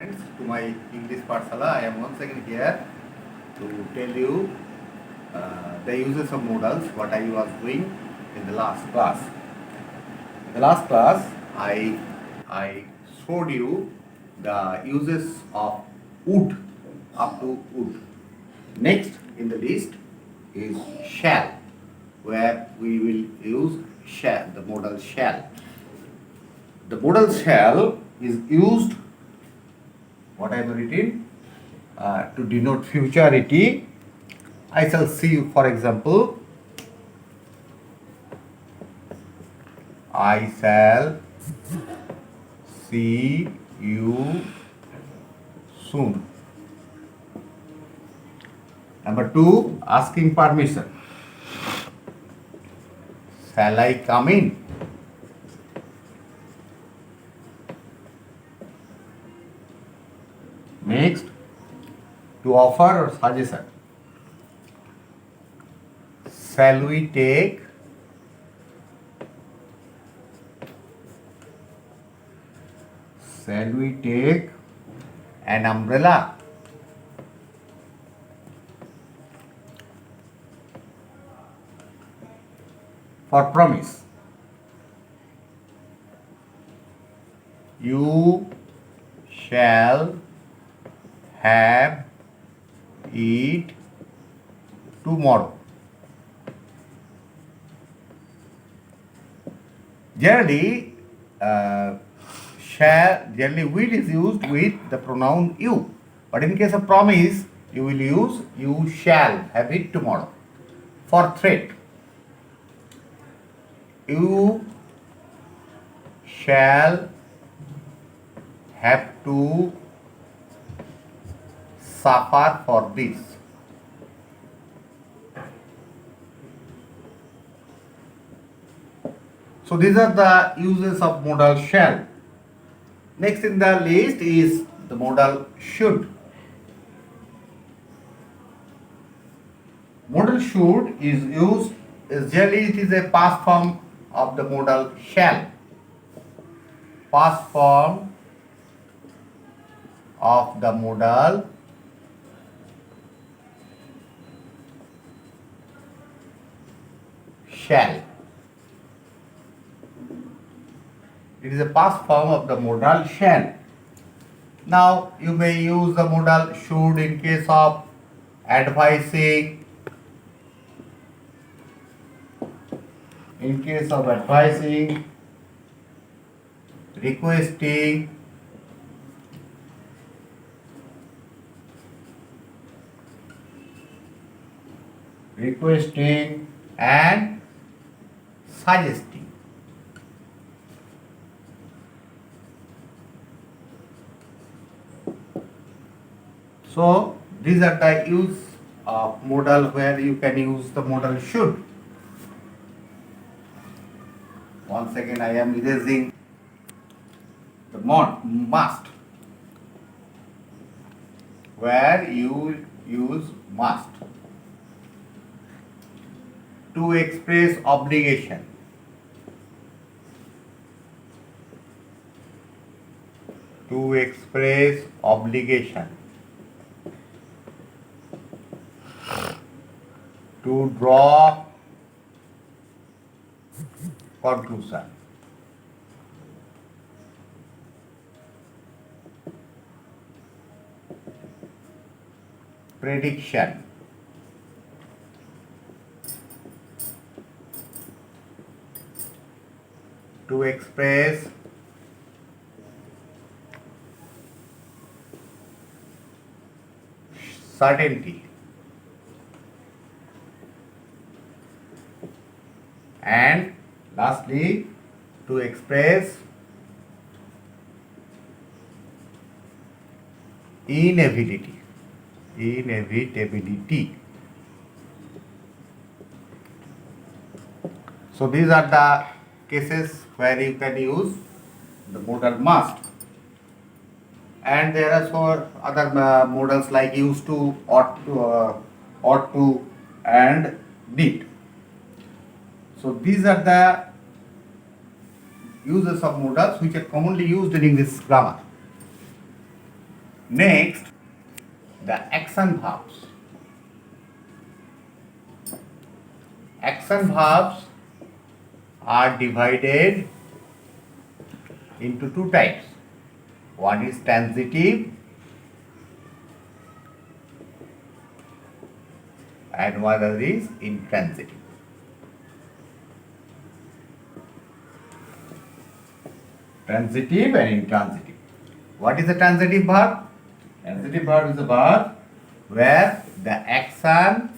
Friends, to my English Pathshala, I am once again here to tell you the uses of modals, what I was doing in the last class. In the last class, I showed you the uses of would up to would. Next in the list is shall, where we will use shall, the modal shall. The modal shall is used, what I have written, to denote futurity. I shall see you, for example, I shall see you soon. Number two, asking permission. Shall I come in? Next, to offer or suggestion. Shall we take an umbrella? For promise. You shall have it tomorrow. Generally, generally will is used with the pronoun you. But in case of promise, you will use you shall have it tomorrow. For threat, you shall have to suffer for this. So these are the uses of modal shall. Next in the list is the modal should. Modal should is used, generally it is a past form of the modal shall. Past form of the modal shall. It is a past form of the modal shall. Now you may use the modal should in case of advising, requesting, and suggesting. So these are the use of modal where you can use the modal should. Once again I am erasing the must, where you use must. To express obligation. To express obligation. To draw conclusion. Prediction. To express certainty. And lastly, to express inevitability. So these are the cases where you can use the modal must. And there are so other modals like used to, ought to, and did. So these are the uses of modals which are commonly used in English grammar. Next, the action verbs. Action verbs are divided into two types. One is transitive and one other is intransitive. Transitive and intransitive. What is a transitive verb? Transitive verb is a verb where the action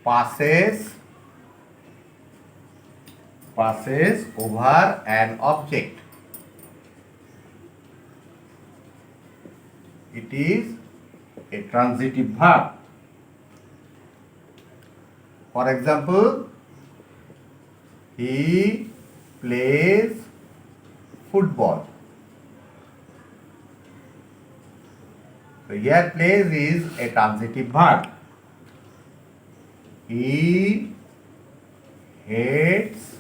passes over an object. It is a transitive verb. For example, he plays football. So here plays is a transitive verb. He hates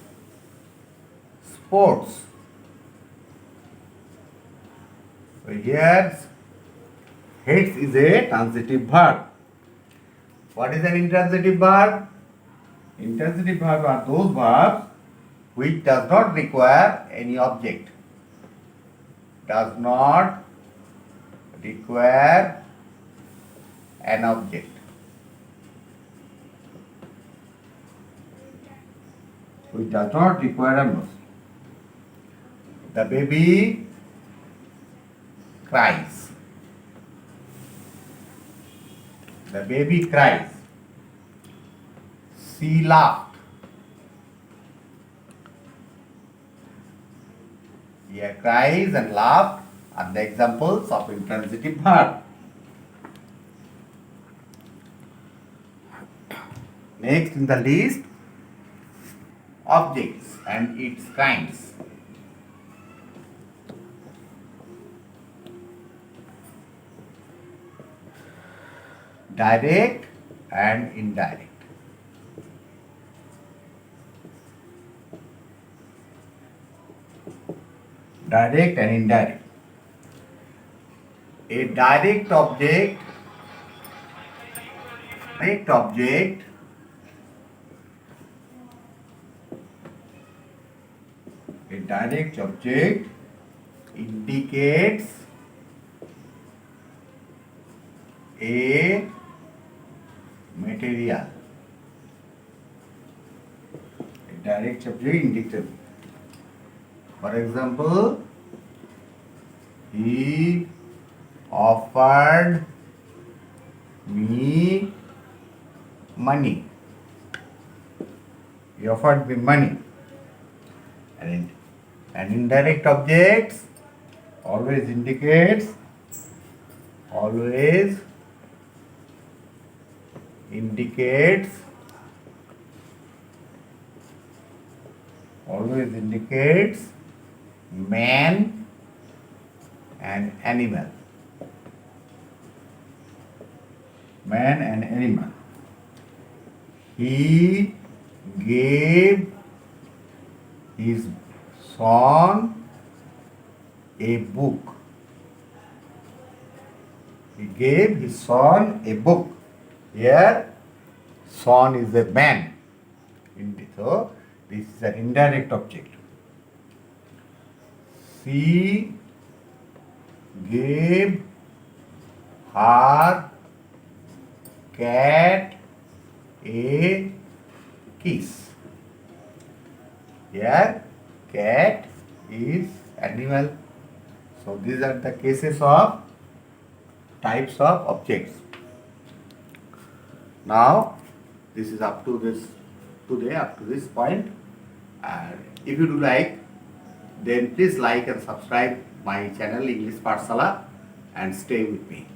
sports. So here hates is a transitive verb. What is an intransitive verb? Intransitive verbs are those verbs which does not require any object. Does not require an object. Which does not require an object. The baby cries. The baby cries. She laughed. Here cries and laughed are the examples of intransitive verb. Next in the list, objects and its kinds. Direct and indirect. Direct and indirect. A direct object indicates a material. A direct object indicates. For example, he offered me money. He offered me money. And indirect objects always indicates man and animal. Man and animal. He gave his son a book. He gave his son a book. Here, son is a man. So, this is an indirect object. She gave her cat a kiss. Here, cat is animal. So, these are the cases of types of objects. Now, this is up to this point. And if you do like, then please like and subscribe my channel English Pathshala and stay with me.